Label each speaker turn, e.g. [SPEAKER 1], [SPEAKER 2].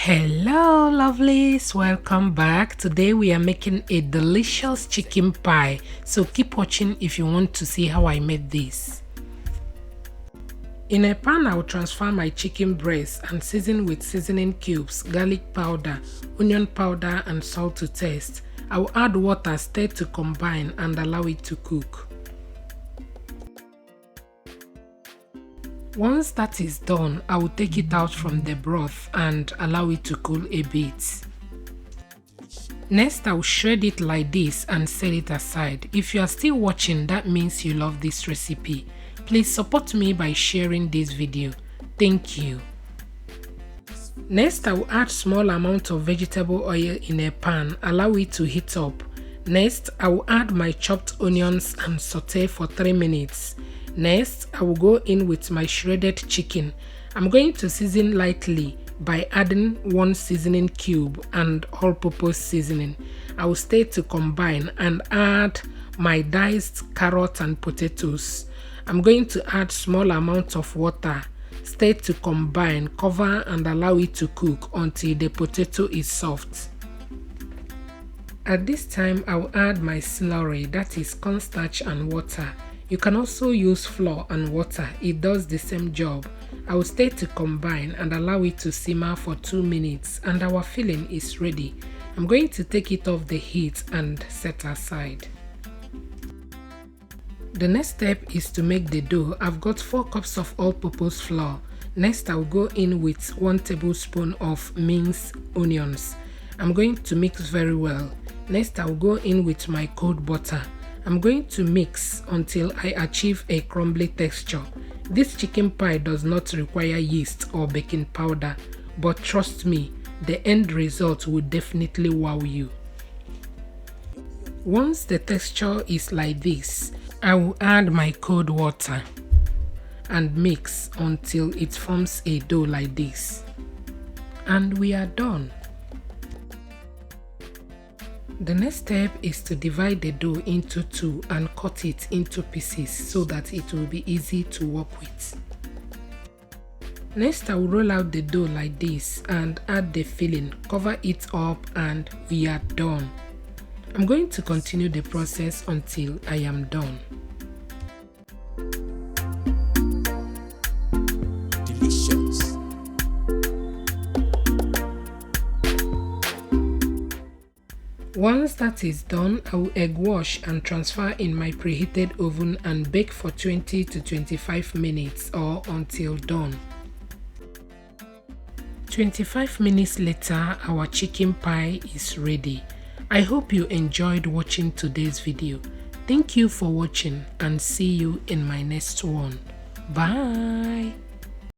[SPEAKER 1] Hello lovelies, welcome back. Today we are making a delicious chicken pie, so keep watching if you want to see how I made this. In a pan, I will transfer my chicken breast and season with seasoning cubes, garlic powder, onion powder and salt to taste. I will add water, stir to combine and allow it to cook. Once that is done, I will take it out from the broth and allow it to cool a bit. Next, I will shred it like this and set it aside. If you are still watching, that means you love this recipe. Please support me by sharing this video. Thank you. Next, I will add small amount of vegetable oil in a pan, allow it to heat up. Next, I will add my chopped onions and saute for 3 minutes. Next, I will go in with my shredded chicken. I'm going to season lightly by adding 1 seasoning cube and all-purpose seasoning. I will stir to combine and add my diced carrot and potatoes. I'm going to add small amount of water, stir to combine, cover and allow it to cook until the potato is soft. At this time, I will add my slurry, that is cornstarch and water. You can also use flour and water, it does the same job. I will stir to combine and allow it to simmer for 2 minutes and our filling is ready. I'm going to take it off the heat and set aside. The next step is to make the dough. I've got 4 cups of all-purpose flour. Next, I'll go in with 1 tablespoon of minced onions. I'm going to mix very well. Next, I'll go in with my cold butter. I'm going to mix until I achieve a crumbly texture. This chicken pie does not require yeast or baking powder, but trust me, the end result will definitely wow you. Once the texture is like this, I will add my cold water and mix until it forms a dough like this. And we are done. The next step is to divide the dough into 2 and cut it into pieces so that it will be easy to work with. Next, I will roll out the dough like this and add the filling, cover it up and we are done. I'm going to continue the process until I am done.
[SPEAKER 2] Delicious.
[SPEAKER 1] Once that is done, I will egg wash and transfer in my preheated oven and bake for 20 to 25 minutes or until done. 25 minutes later, our chicken pie is ready. I hope you enjoyed watching today's video. Thank you for watching and see you in my next one. Bye.